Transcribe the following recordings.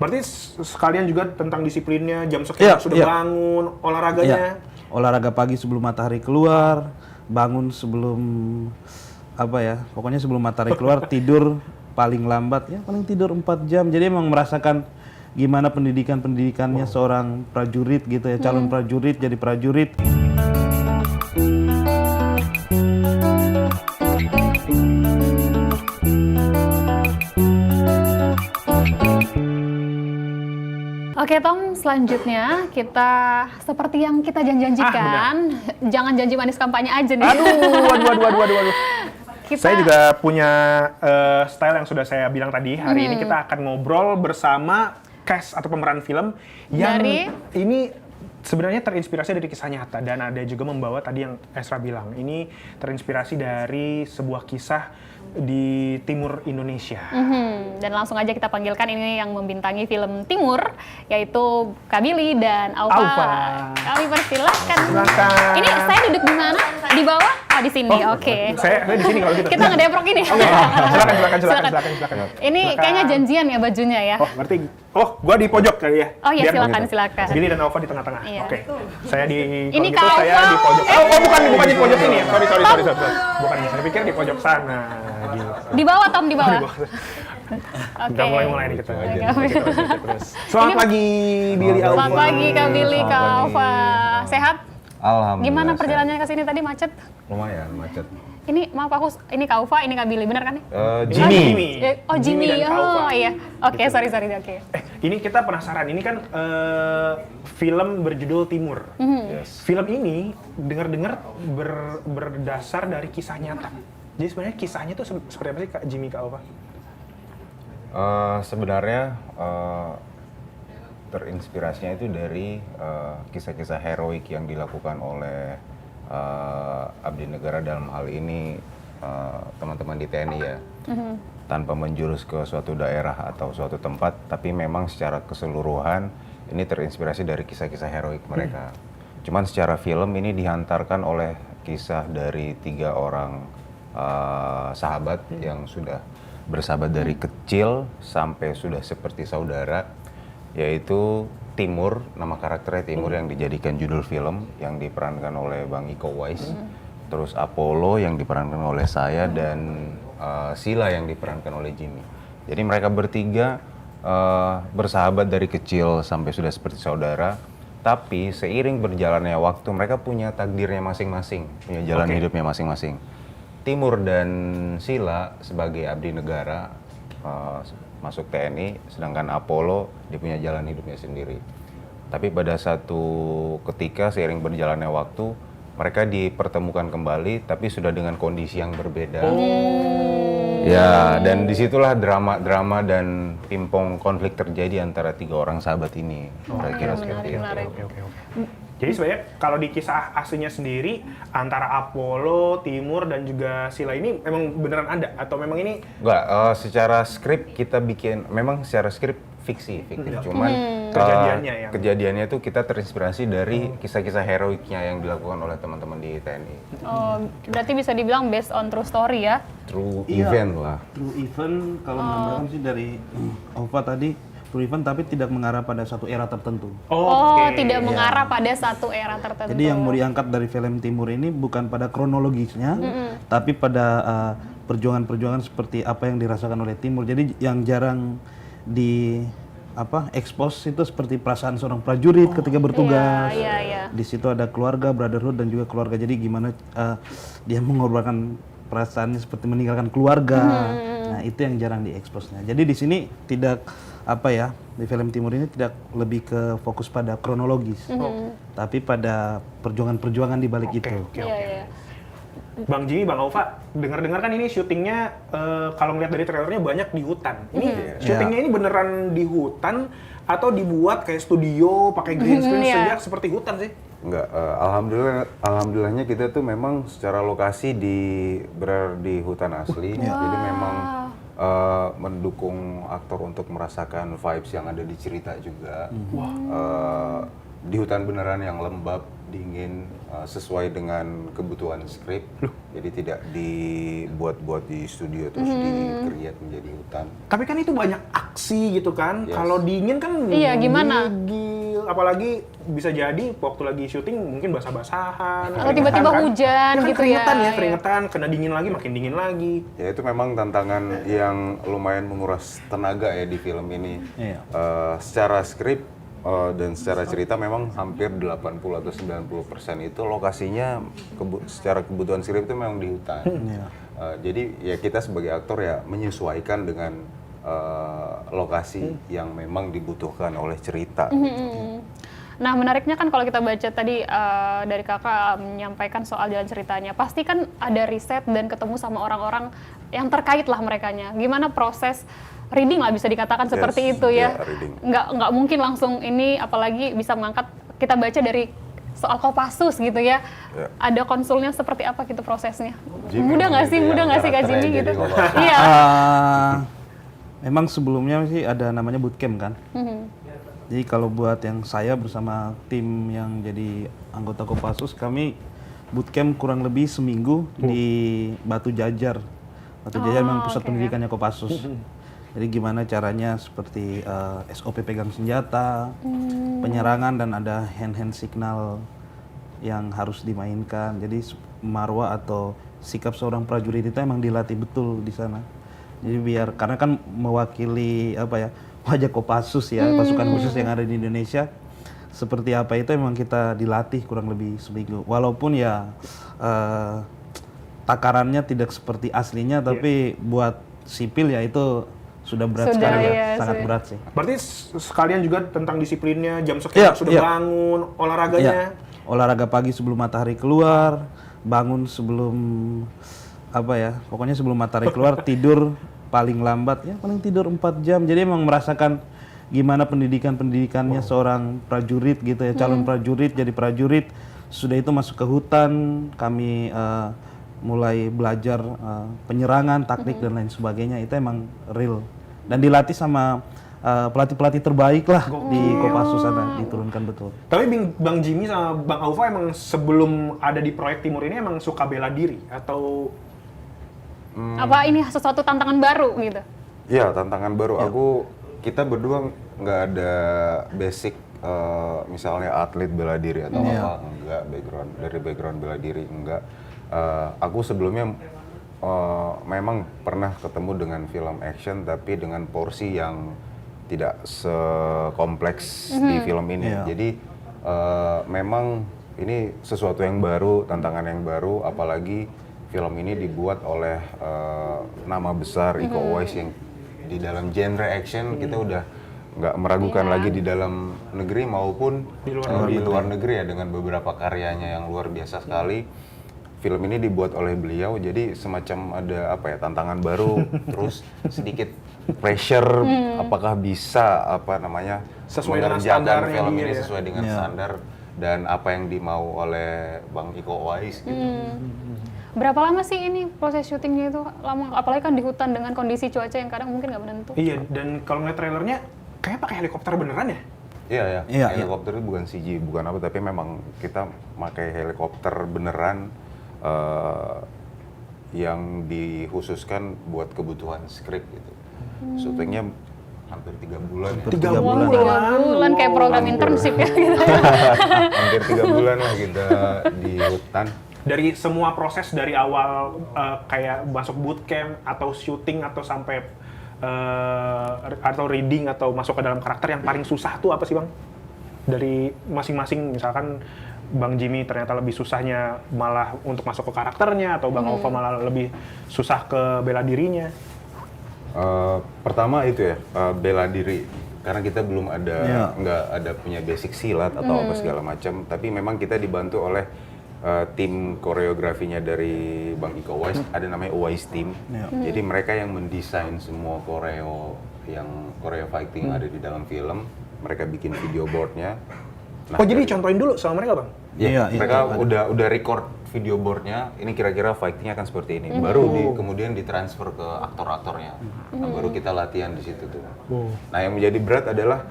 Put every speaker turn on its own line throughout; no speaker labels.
Berarti sekalian juga tentang disiplinnya, jam sekian sudah bangun, olahraganya.
Olahraga pagi sebelum matahari keluar, bangun sebelum pokoknya sebelum matahari keluar, tidur paling lambat paling tidur 4 jam. Jadi emang merasakan gimana pendidikannya seorang prajurit gitu ya, calon prajurit jadi prajurit.
Oke Tom, selanjutnya kita seperti yang kita janjikan, jangan janji manis kampanye aja nih.
Waduh. Saya juga punya style yang sudah saya bilang tadi. Hari ini kita akan ngobrol bersama cast atau pemeran film yang ini sebenarnya terinspirasi dari kisah nyata dan ada juga membawa tadi yang Esra bilang. Ini terinspirasi dari sebuah kisah di timur Indonesia.
Dan langsung aja kita panggilkan ini yang membintangi film Timur, yaitu Kak Billy dan Aufa. Kami persilahkan. Ini saya duduk di mana? Di bawah? Oh di sini, oke.
Saya di sini kalau gitu.
Kita ngedeprok ini.
Silakan.
Ini kayaknya janjian ya bajunya ya.
Gua di pojok kali ya.
Oh iya, silakan.
Billy dan Aufa di tengah-tengah.
Iya.
Oke. Saya di
ini
gitu, saya di pojok. Bukan di pojok ini ya. Sorry. Bukan, saya pikir di pojok sana.
Di bawah Tom, di bawah.
Udah mulai nih kita. Selamat pagi Billy, Aufa.
Selamat pagi Kak Billy, Kak Aufa. Sehat?
Alhamdulillah.
Gimana perjalanannya ke sini tadi, macet?
Lumayan macet.
Ini maaf ini Kak Aufa, ini Kak Billy, benar kan nih?
Jimmy.
Jimmy. Oh iya. Oke, sorry. Oke.
Ini kita penasaran. Ini kan film berjudul Timur.
Yes.
Film ini dengar-dengar berdasar dari kisah nyata. Jadi sebenarnya kisahnya tuh seperti apa sih Kak Jimmy, Kak Aufa?
Sebenarnya terinspirasinya itu dari kisah-kisah heroik yang dilakukan oleh abdi negara, dalam hal ini teman-teman di TNI ya. Tanpa menjurus ke suatu daerah atau suatu tempat, tapi memang secara keseluruhan ini terinspirasi dari kisah-kisah heroik mereka. Cuman secara film ini dihantarkan oleh kisah dari 3 orang sahabat yang sudah bersahabat dari kecil sampai sudah seperti saudara, yaitu Timur, nama karakternya Timur yang dijadikan judul film yang diperankan oleh Bang Iko Uwais, terus Apollo yang diperankan oleh saya, dan Sila yang diperankan oleh Jimmy. Jadi mereka bertiga bersahabat dari kecil sampai sudah seperti saudara, tapi seiring berjalannya waktu mereka punya takdirnya masing-masing, punya jalan hidupnya masing-masing. Timur dan Sila sebagai abdi negara masuk TNI, sedangkan Apollo dia punya jalan hidupnya sendiri. Tapi pada satu ketika seiring berjalannya waktu mereka dipertemukan kembali, tapi sudah dengan kondisi yang berbeda. Ya, dan disitulah drama dan pimpong konflik terjadi antara 3 orang sahabat ini. Kira-kira seperti itu.
Oke. Jadi sebenarnya kalau di kisah aslinya sendiri antara Apollo, Timur dan juga Sila ini memang beneran ada atau memang ini?
Enggak, secara skrip kita bikin, memang secara skrip fiktif. Cuman kejadiannya itu kita terinspirasi dari kisah-kisah heroiknya yang dilakukan oleh teman-teman di TNI.
Oh, berarti bisa dibilang based on true story ya?
True event lah.
True event kalau menambahkan sih dari Aufa tadi, true event tapi tidak mengarah pada satu era tertentu.
Tidak mengarah pada satu era tertentu.
Jadi yang mau diangkat dari film Timur ini bukan pada kronologisnya, tapi pada perjuangan-perjuangan seperti apa yang dirasakan oleh Timur. Jadi yang jarang expose itu seperti perasaan seorang prajurit ketika bertugas.
Iya.
Di situ ada keluarga, brotherhood dan juga keluarga. Jadi gimana dia mengorbankan perasaannya seperti meninggalkan keluarga. Nah, itu yang jarang diekspos-nya. Jadi di sini tidak di film Timur ini tidak lebih ke fokus pada kronologis, tapi pada perjuangan-perjuangan di balik itu.
Iya.
Bang Jimmy, Bang Aufa, dengar-dengar kan ini syutingnya kalau ngeliat dari trailernya banyak di hutan. Ini syutingnya ini beneran di hutan atau dibuat kayak studio pakai green screen sejak seperti hutan sih?
Enggak, alhamdulillahnya kita tuh memang secara lokasi berada di hutan asli. Jadi memang mendukung aktor untuk merasakan vibes yang ada di cerita juga. Di hutan beneran yang lembab, dingin, sesuai dengan kebutuhan skrip. Jadi tidak dibuat-buat di studio terus di-create menjadi hutan.
Tapi kan itu banyak aksi gitu kan.
Yes.
Kalau dingin kan
Iya, gimana?
gigil. Apalagi bisa jadi waktu lagi syuting mungkin basah-basahan.
Atau tiba-tiba
keringetan kan.
hujan
Kan
gitu
keringetan
ya.
ya, keringetan, kena dingin lagi, makin dingin lagi.
Ya itu memang tantangan yang lumayan menguras tenaga ya di film ini.
Iya.
Secara skrip dan secara cerita memang hampir 80 atau 90% itu lokasinya secara kebutuhan skrip itu memang di hutan.
Iya.
Jadi ya kita sebagai aktor ya menyesuaikan dengan lokasi yang memang dibutuhkan oleh cerita.
Nah, menariknya kan kalau kita baca tadi dari kakak menyampaikan soal jalan ceritanya, pasti kan ada riset dan ketemu sama orang-orang yang terkait lah merekanya. Gimana proses reading lah bisa dikatakan seperti itu ya.
Reading.
Nggak mungkin langsung ini, apalagi bisa mengangkat kita baca dari soal Kopassus gitu ya. Ada konsulnya seperti apa gitu prosesnya?
Jimmy
Mudah nggak
gitu
sih?
ya,
Mudah nggak sih Kak
karakternya
Jimmy
jadi
gitu?
Kopassus.
Iya.
Memang sebelumnya sih ada namanya bootcamp kan. Jadi kalau buat yang saya bersama tim yang jadi anggota Kopassus, kami bootcamp kurang lebih seminggu di Batu Jajar. Batu Jajar memang pusat pendidikannya Kopassus. Jadi gimana caranya seperti SOP pegang senjata, penyerangan, dan ada hand-hand signal yang harus dimainkan. Jadi marwah atau sikap seorang prajurit itu emang dilatih betul di sana. Jadi biar, karena kan mewakili apa ya, wajah Kopassus ya, pasukan khusus yang ada di Indonesia. Seperti apa itu emang kita dilatih kurang lebih seminggu. Walaupun ya takarannya tidak seperti aslinya, tapi buat sipil ya itu sudah berat sekali ya, sangat berat sih.
Berarti sekalian juga tentang disiplinnya, jam sekian sudah bangun, olahraganya.
Olahraga pagi sebelum matahari keluar, bangun sebelum apa ya, pokoknya sebelum matahari keluar, tidur paling lambat ya paling tidur 4 jam. Jadi emang merasakan gimana pendidikannya seorang prajurit gitu ya, calon prajurit, jadi prajurit. Sudah itu masuk ke hutan, kami mulai belajar penyerangan, taktik dan lain sebagainya. Itu emang real dan dilatih sama pelatih-pelatih terbaik lah di Kopassus sana, diturunkan betul.
Tapi Bang Jimmy sama Bang Aufa emang sebelum ada di proyek Timur ini emang suka bela diri atau
Apa ini sesuatu tantangan baru gitu?
Iya, tantangan baru. Kita berdua nggak ada basic misalnya atlet bela diri atau apa, enggak background bela diri, enggak. Aku sebelumnya memang pernah ketemu dengan film action tapi dengan porsi yang tidak sekompleks di film ini. Jadi memang ini sesuatu yang baru, tantangan yang baru, apalagi film ini dibuat oleh nama besar Iko Uwais yang di dalam genre action kita udah nggak meragukan lagi di dalam negeri maupun di luar negeri ya, dengan beberapa karyanya yang luar biasa sekali. Film ini dibuat oleh beliau, jadi semacam ada apa ya, tantangan baru, terus sedikit pressure, apakah bisa
sesuai dengan
mengerjakan
standarnya
film
dia
ini
ya.
sesuai dengan standar dan apa yang dimau oleh Bang Iko Uwais gitu.
Berapa lama sih ini proses syutingnya itu? Lama, apalagi kan di hutan dengan kondisi cuaca yang kadang mungkin nggak menentu.
Iya, dan kalau ngeliat trailernya kayak pakai helikopter beneran ya?
Iya, helikopter itu bukan CG, bukan apa, tapi memang kita pakai helikopter beneran yang dikhususkan buat kebutuhan skrip gitu. Syutingnya hampir 3 bulan ya.
3 bulan.
3 bulan kayak program internship ya gitu.
Hampir 3 bulan lah kita di hutan.
Dari semua proses dari awal kayak masuk bootcamp atau syuting atau sampai atau reading atau masuk ke dalam karakter, yang paling susah tuh apa sih Bang? Dari masing-masing, misalkan Bang Jimmy ternyata lebih susahnya malah untuk masuk ke karakternya, atau Bang Aufa malah lebih susah ke bela dirinya.
Pertama itu ya, bela diri. Karena kita belum ada, nggak ada punya basic silat atau apa segala macam. Tapi memang kita dibantu oleh tim koreografinya dari Bang Iko Uwais, ada namanya Uwais Team. Jadi mereka yang mendesain semua koreo fighting yang ada di dalam film. Mereka bikin video boardnya. Nah,
jadi contohin dulu sama mereka Bang?
Iya, mereka udah record video boardnya. Ini kira-kira fightingnya akan seperti ini. Baru kemudian ditransfer ke aktor-aktornya. Nah, baru kita latihan di situ tuh. Nah, yang menjadi berat adalah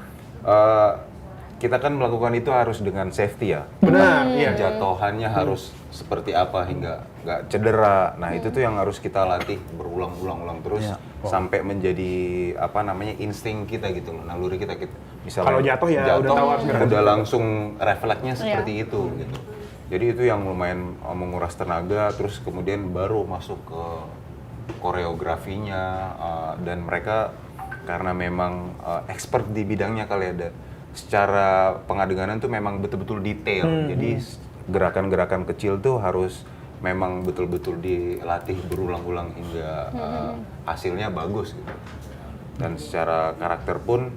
kita kan melakukan itu harus dengan safety ya.
Benar, iya.
Jatuhannya harus seperti apa hingga nggak cedera. Nah itu tuh yang harus kita latih berulang-ulang terus sampai menjadi apa namanya insting kita gitu loh, naluri kita. Misalnya
Kalau jatuh ya udah tahu harus gerak.
udah langsung refleksnya seperti itu gitu. Jadi itu yang lumayan menguras tenaga. Terus kemudian baru masuk ke koreografinya dan mereka karena memang expert di bidangnya kali ada. Secara pengadeganan tuh memang betul-betul detail. Jadi gerakan-gerakan kecil tuh harus memang betul-betul dilatih berulang-ulang hingga hasilnya bagus gitu. Dan secara karakter pun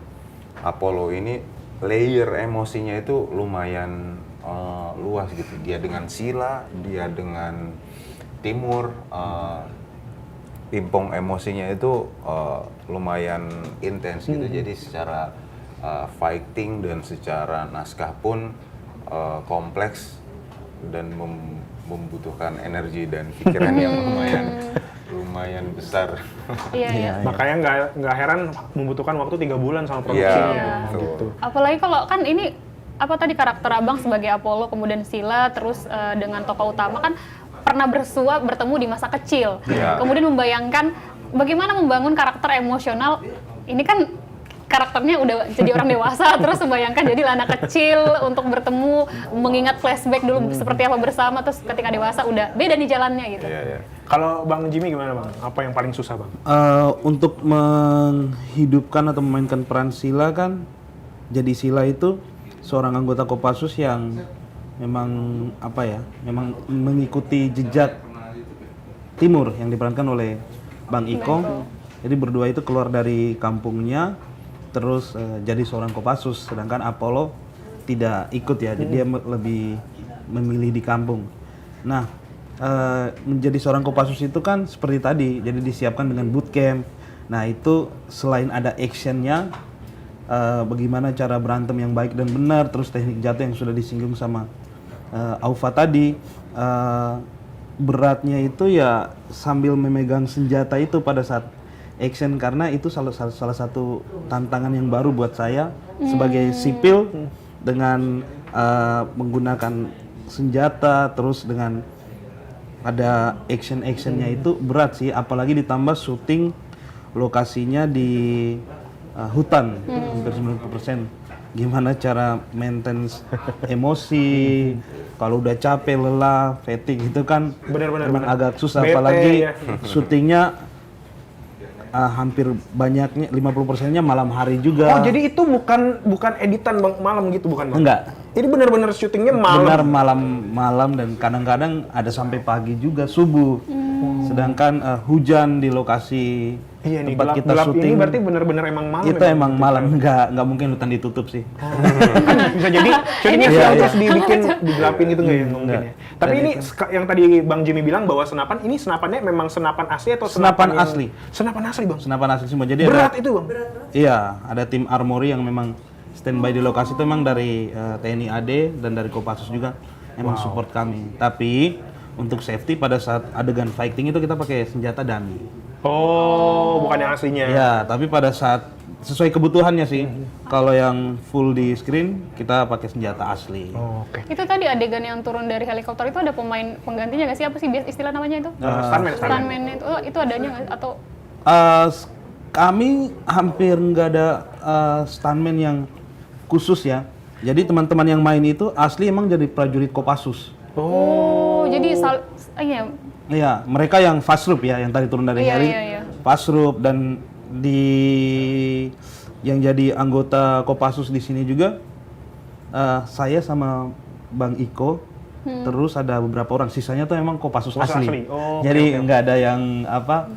Apollo ini layer emosinya itu lumayan luas gitu. Dia dengan Sila, dia dengan Timur, pimpong emosinya itu lumayan intens gitu. Jadi secara fighting dan secara naskah pun kompleks dan membutuhkan energi dan pikiran yang lumayan besar.
Iya.
Makanya nggak heran membutuhkan waktu 3 bulan sama produksinya.
Iya,
Gitu.
Apalagi kalau kan ini apa tadi karakter abang sebagai Apollo, kemudian Sila, terus dengan tokoh utama kan pernah bertemu di masa kecil.
Iya.
Kemudian membayangkan bagaimana membangun karakter emosional. Ini kan karakternya udah jadi orang dewasa, terus membayangkan jadi anak kecil untuk bertemu, mengingat flashback dulu seperti apa bersama, terus ketika dewasa udah beda nih jalannya gitu.
Iya.
Kalau Bang Jimmy gimana Bang? Apa yang paling susah Bang?
Untuk menghidupkan atau memainkan peran Sila kan, jadi Sila itu seorang anggota Kopassus yang memang apa ya, memang mengikuti jejak Timur yang diperankan oleh Bang Iko. Jadi berdua itu keluar dari kampungnya, terus jadi seorang Kopassus, sedangkan Apollo tidak ikut ya, jadi dia lebih memilih di kampung. Nah, menjadi seorang Kopassus itu kan seperti tadi, jadi disiapkan dengan bootcamp. Nah itu selain ada actionnya, bagaimana cara berantem yang baik dan benar, terus teknik jatuh yang sudah disinggung sama Aufa tadi, beratnya itu ya sambil memegang senjata itu pada saat action, karena itu salah satu tantangan yang baru buat saya sebagai sipil dengan menggunakan senjata, terus dengan ada actionnya itu berat sih, apalagi ditambah syuting lokasinya di hutan hampir 90%. Gimana cara maintenance emosi, kalau udah capek, lelah, fatigue itu kan
Benar-benar
agak susah,
Bete,
apalagi
ya.
syutingnya hampir banyaknya 50%-nya malam hari juga.
Oh jadi itu bukan editan Bang malam gitu bukan Bang?
Enggak.
Ini benar-benar syutingnya malam.
Benar malam dan kadang-kadang ada sampai pagi juga, subuh. Sedangkan hujan di lokasi
Iya nih,
tempat kita
gelap
syuting
ini berarti benar-benar emang malam.
itu emang malam, nggak mungkin hutan ditutup sih.
Kan bisa jadi syutingnya
Iya,
siang
iya.
terus dibikin digelapin gitu nggak ya? Nggak mungkin ya. Tapi
Dan
ini
itu.
yang tadi Bang Jimmy bilang bahwa senapan, ini senapannya memang senapan asli atau
Senapan
yang-
asli.
Senapan asli Bang?
Senapan asli semua. Jadi
Berat
ada,
itu Bang?
iya, ada tim armory yang memang standby di lokasi itu memang dari TNI AD dan dari Kopassus juga memang support kami. Tapi untuk safety pada saat adegan fighting itu kita pakai senjata dummy.
Oh, bukan yang aslinya.
Ya, tapi pada saat sesuai kebutuhannya sih. Kalau yang full di screen kita pakai senjata asli.
Oh, oke.
Itu tadi adegan yang turun dari helikopter itu ada pemain penggantinya nggak sih? Apa sih istilah namanya itu?
Stuntman.
Stuntman itu adanya nggak? Atau
Kami hampir nggak ada stuntman yang khusus ya. Jadi teman-teman yang main itu asli emang jadi prajurit Kopassus.
jadi iya.
Iya, mereka yang fast rope ya, yang tadi turun dari
Iya,
heli,
iya.
fast rope, dan yang jadi anggota Kopassus di sini juga saya sama Bang Iko, terus ada beberapa orang, sisanya tuh emang Kopassus asli.
Oh,
Jadi
oke.
nggak ada yang apa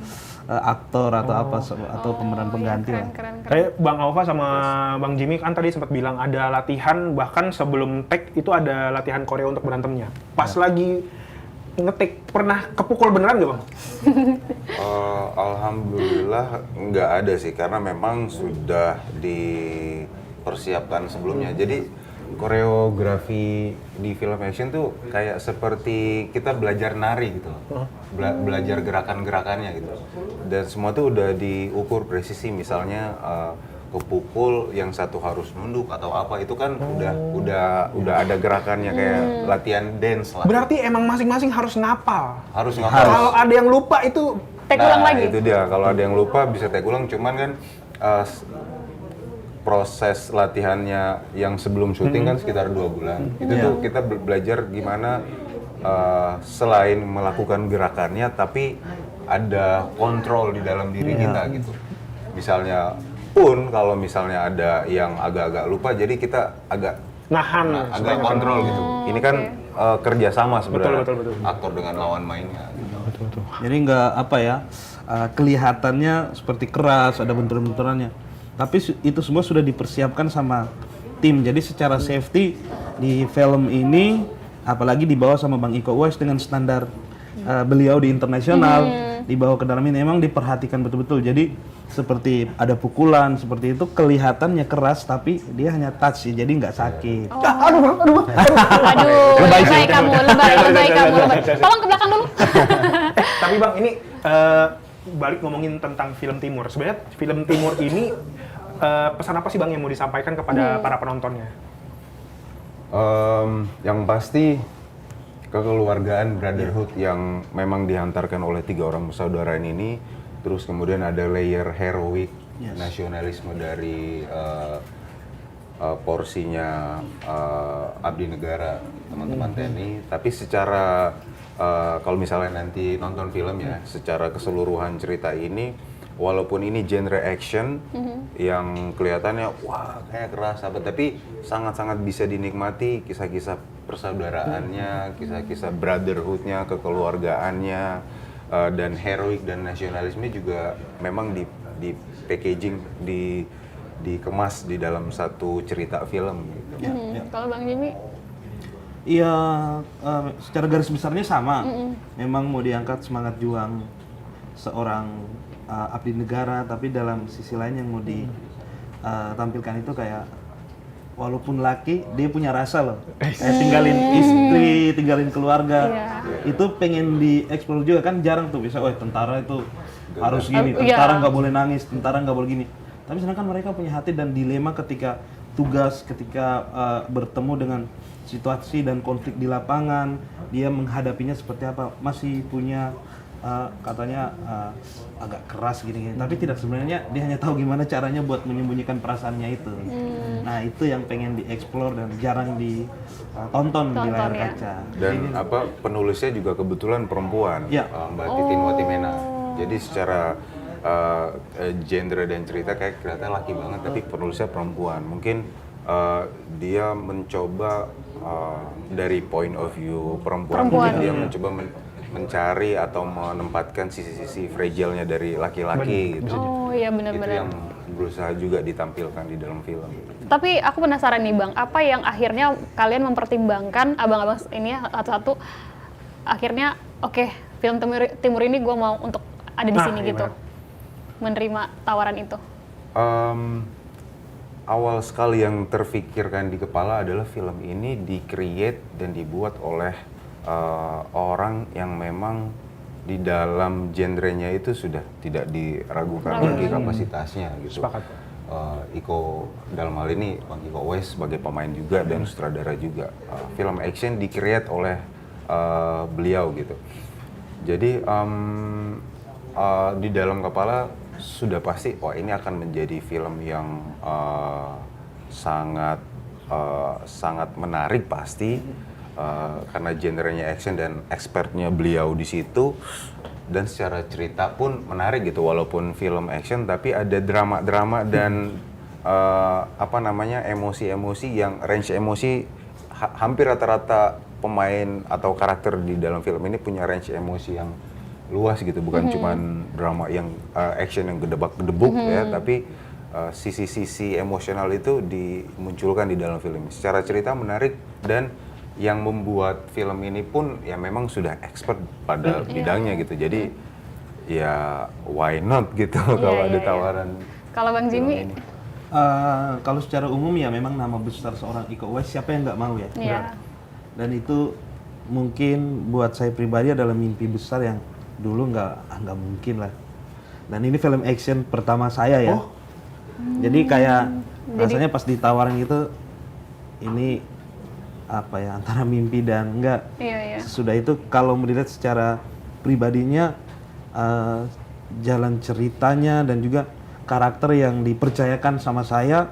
aktor atau atau pemeran pengganti lah.
Keren.
Kayak Bang Aufa sama Bang Jimmy kan tadi sempat bilang ada latihan, bahkan sebelum take itu ada latihan koreo untuk berantemnya. Pas lagi ngetik, pernah kepukul beneran nggak Bang?
Alhamdulillah nggak ada sih, karena memang sudah dipersiapkan sebelumnya. Jadi koreografi di film action tuh kayak seperti kita belajar nari gitu loh. Belajar gerakan-gerakannya gitu. Dan semua tuh udah diukur presisi, misalnya kepukul, yang satu harus nunduk atau apa, itu kan udah ada gerakannya kayak latihan dance lah.
Berarti emang masing-masing harus ngapal.
Harus ngapal.
Kalau ada yang lupa itu
Take ulang lagi.
Itu dia, kalau ada yang lupa bisa take ulang, cuman kan proses latihannya yang sebelum syuting kan sekitar 2 bulan. Itu tuh kita belajar gimana selain melakukan gerakannya, tapi ada kontrol di dalam diri kita gitu. Misalnya pun kalau misalnya ada yang agak-agak lupa, jadi kita agak agak kontrol gitu. Ini kan kerjasama sebenarnya aktor dengan lawan mainnya.
Betul.
Jadi nggak apa ya, kelihatannya seperti keras, ada benturan-benturannya. Tapi itu semua sudah dipersiapkan sama tim. Jadi secara safety di film ini, apalagi dibawa sama Bang Iko Uwais dengan standar beliau di internasional, dibawa ke dalam ini memang diperhatikan betul-betul. Jadi seperti ada pukulan seperti itu, kelihatannya keras tapi dia hanya touch sih, jadi nggak sakit.
Aduh, lebay kamu. Tolong ke belakang dulu.
Tapi Bang, ini balik ngomongin tentang film Timur. Sebenarnya film Timur ini pesan apa sih Bang yang mau disampaikan kepada para penontonnya?
Yang pasti kekeluargaan, brotherhood yang memang dihantarkan oleh 3 orang bersaudara ini, terus kemudian ada layer heroik, nasionalisme dari porsinya abdi negara teman-teman TNI. Tapi secara kalau misalnya nanti nonton film ya, secara keseluruhan cerita ini, walaupun ini genre action yang kelihatannya wah kayak keras apa, tapi sangat-sangat bisa dinikmati kisah-kisah persaudaraannya, kisah-kisah brotherhoodnya, kekeluargaannya, dan heroik dan nasionalisme juga memang di packaging, dikemas di dalam satu cerita film gitu.
Kalau Bang Jimmy?
Iya, secara garis besarnya sama. Memang mau diangkat semangat juang seorang abdi negara, tapi dalam sisi lain yang mau ditampilkan itu kayak walaupun laki, dia punya rasa loh. Kayak tinggalin istri, tinggalin keluarga. Itu pengen dieksplor juga kan, jarang tuh bisa, tentara itu harus gini, tentara nggak boleh nangis, tentara nggak boleh gini. Tapi sedangkan mereka punya hati dan dilema ketika tugas, ketika bertemu dengan situasi dan konflik di lapangan, dia menghadapinya seperti apa, masih punya katanya agak keras gini-gini, tapi tidak, sebenarnya dia hanya tahu gimana caranya buat menyembunyikan perasaannya itu. Nah itu yang pengen dieksplor dan jarang ditonton di layar kaca.
Dan penulisnya juga kebetulan perempuan, Mbak Titin Watimena. Jadi secara genre dan cerita kayak kelihatan laki banget, tapi penulisnya perempuan. Mungkin dia mencoba dari point of view perempuan. Dia mencoba mencari atau menempatkan sisi-sisi fragile-nya dari laki-laki gitu.
Oh iya, benar-benar.
Itu yang berusaha juga ditampilkan di dalam film.
Tapi aku penasaran nih Bang, apa yang akhirnya kalian mempertimbangkan, abang-abang ini satu-satu, akhirnya oke, film Timur ini gue mau untuk ada di sini gitu, menerima tawaran itu?
Awal sekali yang terfikirkan di kepala adalah film ini di-create dan dibuat oleh orang yang memang di dalam genrenya itu sudah tidak diragukan lagi kapasitasnya gitu. Iko dalam hal ini Bang Iko Uwais sebagai pemain juga dan sutradara juga. Film action di-create oleh beliau gitu. Jadi di dalam kepala sudah pasti, ini akan menjadi film yang sangat menarik pasti. Karena genrenya action dan expertnya beliau di situ, dan secara cerita pun menarik gitu, walaupun film action tapi ada drama-drama dan emosi-emosi yang range emosi hampir rata-rata pemain atau karakter di dalam film ini punya range emosi yang luas gitu, bukan cuman drama yang action yang gedebak-gedebuk ya, tapi sisi-sisi emosional itu dimunculkan di dalam film. Secara cerita menarik, dan yang membuat film ini pun ya memang sudah expert pada bidangnya gitu. Jadi ya why not gitu kalau ada tawaran.
Kalau Bang Jimmy?
Kalau secara umum ya memang nama besar seorang Iko Uwais, siapa yang nggak mau ya? Dan itu mungkin buat saya pribadi adalah mimpi besar yang dulu nggak mungkin lah. Dan ini film action pertama saya ya. Jadi kayak rasanya pas ditawarin gitu, ini apa ya, antara mimpi dan enggak.
Iya.
Sesudah itu kalau melihat secara pribadinya, jalan ceritanya dan juga karakter yang dipercayakan sama saya,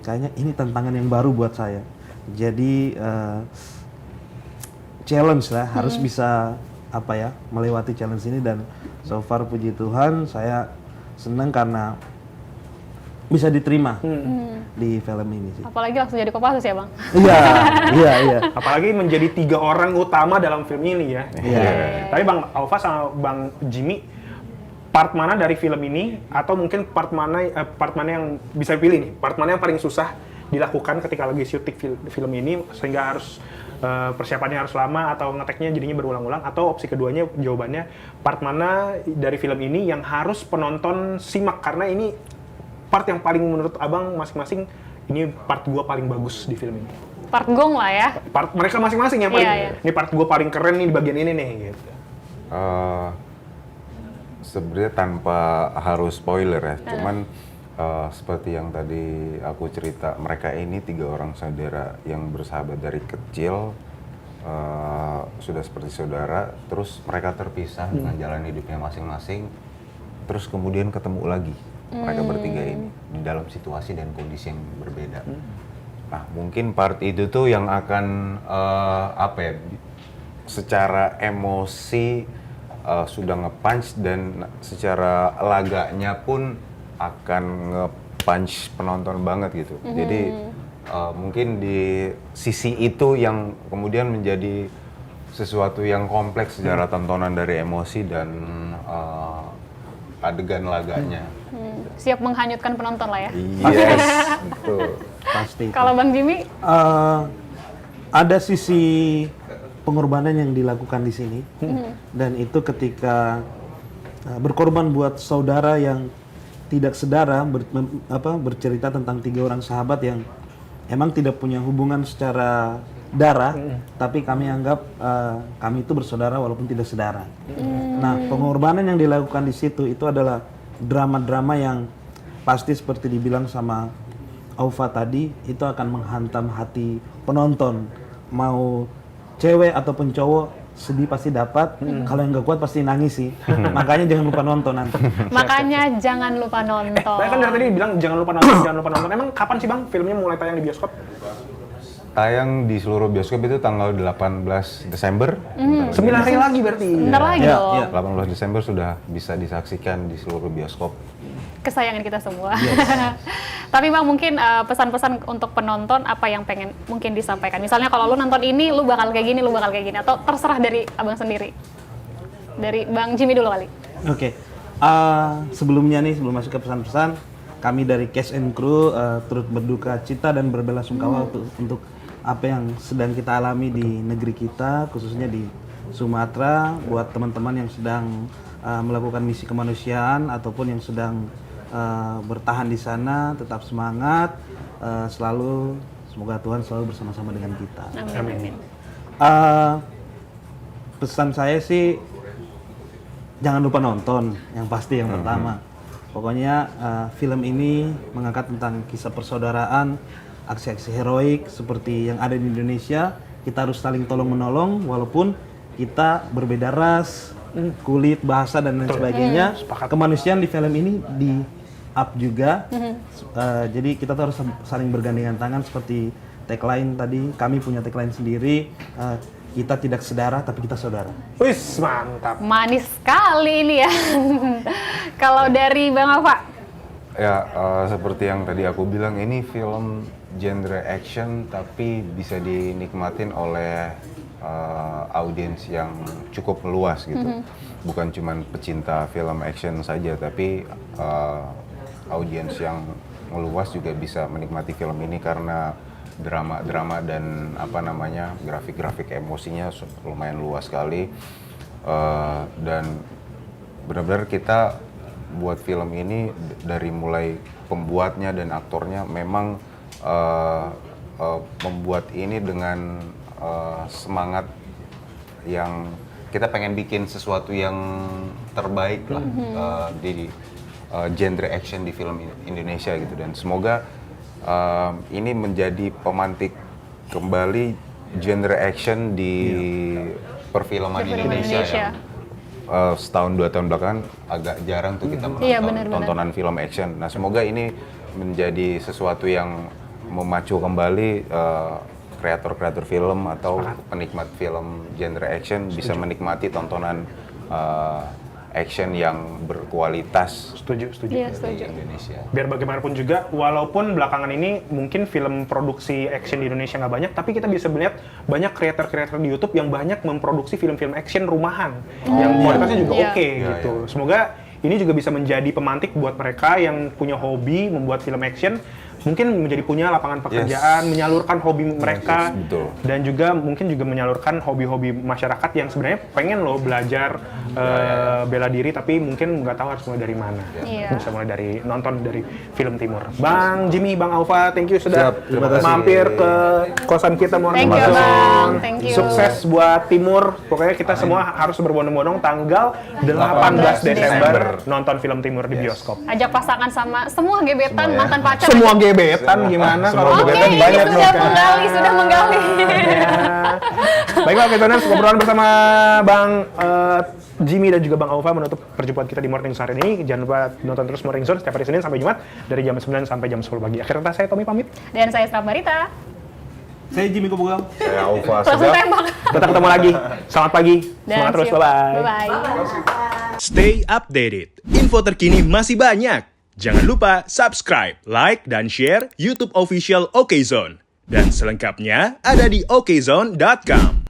kayaknya ini tantangan yang baru buat saya. Jadi challenge lah, harus bisa apa ya, melewati challenge ini, dan so far puji Tuhan saya senang karena bisa diterima di film ini sih.
Apalagi langsung jadi Kopassus ya Bang?
Iya.
Apalagi menjadi 3 orang utama dalam film ini ya.
Iya.
Tapi Bang Aufa sama Bang Jimmy, part mana dari film ini, atau mungkin part mana yang bisa pilih nih, part mana yang paling susah dilakukan ketika lagi syuting film ini sehingga harus persiapannya harus lama, atau ngeteknya jadinya berulang-ulang, atau opsi keduanya jawabannya part mana dari film ini yang harus penonton simak karena ini part yang paling menurut Abang masing-masing, ini part gua paling bagus di film ini.
Part gong lah ya.
Part mereka masing-masing yang paling,
Iya.
ini part gua paling keren nih di bagian ini nih gitu.
Sebenarnya tanpa harus spoiler ya, cuman seperti yang tadi aku cerita, mereka ini 3 orang saudara yang bersahabat dari kecil, sudah seperti saudara, terus mereka terpisah dengan jalan hidupnya masing-masing, terus kemudian ketemu lagi mereka bertiga ini di dalam situasi dan kondisi yang berbeda. Nah, mungkin part itu tuh yang akan apa ya, secara emosi sudah nge-punch, dan secara laganya pun akan nge-punch penonton banget gitu. Jadi mungkin di sisi itu yang kemudian menjadi sesuatu yang kompleks secara tontonan dari emosi dan adegan laganya.
Siap menghanyutkan penonton lah ya.
Yes, betul.
Pasti.
Kalau Bang Jimmy?
Ada sisi pengorbanan yang dilakukan di sini, dan itu ketika berkorban buat saudara yang tidak sedara, bercerita tentang 3 orang sahabat yang emang tidak punya hubungan secara darah, tapi kami anggap kami itu bersaudara walaupun tidak sedara. Nah, pengorbanan yang dilakukan di situ itu adalah drama-drama yang pasti seperti dibilang sama Aufa tadi, itu akan menghantam hati penonton. Mau cewek ataupun cowok, sedih pasti dapat. Kalau yang nggak kuat pasti nangis sih. Makanya jangan lupa nonton nanti.
Makanya jangan lupa nonton.
Saya kan dari tadi bilang jangan lupa nonton, jangan lupa nonton. Emang kapan sih Bang filmnya mulai tayang di bioskop?
Tayang di seluruh bioskop itu tanggal 18 Desember.
9 hari lagi berarti.
Bentar lagi
Iya,
dong.
iya.
18 Desember sudah bisa disaksikan di seluruh bioskop.
Kesayangan kita semua. Tapi Bang, mungkin pesan-pesan untuk penonton apa yang pengen mungkin disampaikan? Misalnya kalau lu nonton ini, lu bakal kayak gini, lu bakal kayak gini. Atau terserah dari Abang sendiri. Dari Bang Jimmy dulu kali.
Oke. Sebelumnya nih, sebelum masuk ke pesan-pesan, kami dari cast and crew turut berduka cita dan berbelasungkawa untuk apa yang sedang kita alami di negeri kita, khususnya di Sumatera. Buat teman-teman yang sedang melakukan misi kemanusiaan ataupun yang sedang bertahan di sana, tetap semangat, selalu semoga Tuhan selalu bersama-sama dengan kita.
Amin.
Pesan saya sih, jangan lupa nonton, yang pasti yang pertama. Pokoknya film ini mengangkat tentang kisah persaudaraan, aksi-aksi heroik seperti yang ada di Indonesia. Kita harus saling tolong-menolong walaupun kita berbeda ras, kulit, bahasa, dan lain sebagainya. Kemanusiaan di film ini di up juga. Jadi kita tuh harus saling bergandengan tangan seperti tagline tadi. Kami punya tagline sendiri, kita tidak sedara tapi kita saudara.
Wis, mantap.
Manis sekali ini ya. Kalau dari Bang Alfa?
Ya, seperti yang tadi aku bilang, ini film genre action tapi bisa dinikmatin oleh audiens yang cukup luas gitu. Bukan cuma pecinta film action saja, tapi audiens yang meluas juga bisa menikmati film ini karena drama-drama dan apa namanya, grafik-grafik emosinya lumayan luas sekali. Dan benar-benar kita buat film ini dari mulai pembuatnya dan aktornya memang membuat ini dengan semangat yang kita pengen bikin sesuatu yang terbaik lah di genre action di film Indonesia gitu, dan semoga ini menjadi pemantik kembali genre action di perfilman Indonesia yang setahun 2 tahun belakangan agak jarang tuh kita menonton tontonan film action. Nah, semoga ini menjadi sesuatu yang memacu kembali kreator-kreator film atau penikmat film genre action bisa menikmati tontonan action yang berkualitas.
Setuju.
Iya,
di
setuju.
Indonesia.
Biar bagaimanapun juga, walaupun belakangan ini mungkin film produksi action di Indonesia nggak banyak, tapi kita bisa melihat banyak kreator-kreator di YouTube yang banyak memproduksi film-film action rumahan yang kualitasnya juga oke gitu. Semoga ini juga bisa menjadi pemantik buat mereka yang punya hobi membuat film action, mungkin menjadi punya lapangan pekerjaan, menyalurkan hobi mereka,
betul.
dan juga mungkin juga menyalurkan hobi-hobi masyarakat yang sebenarnya pengen loh belajar bela diri, tapi mungkin nggak tahu harus mulai dari mana. Bisa mulai dari nonton dari film Timur. Bang Jimmy, Bang Aufa, thank you sudah mampir ke kosan kita Morning
Thank you,
Zone.
Bang. Thank you.
Sukses buat Timur. Pokoknya kita semua harus berbondong-bondong tanggal 18 Desember nonton film Timur di bioskop.
Ajak pasangan sama semua gebetan, mantan pacar.
Semua gebetan gimana? Kalau
Oke,
gebetan
ini
banyak
sudah menggali.
Baiklah, kita obrolan bersama Bang Jimmy dan juga Bang Aufa menutup perjumpaan kita di Morning Zone hari ini. Jangan lupa nonton terus Morning Zone setiap hari Senin sampai Jumat dari jam 9 sampai jam 10 pagi. Akhir kata saya Tommy pamit.
Dan saya Srap Marita.
Saya Jimmy Kobugang.
Saya Aufa
Langsung
Sedap.
tembak.
Kita ketemu lagi. Selamat pagi. Semangat terus. Bye-bye.
Bye-bye.
Stay updated. Info terkini masih banyak. Jangan lupa subscribe, like, dan share YouTube official OKZone. Dan selengkapnya ada di okezone.com.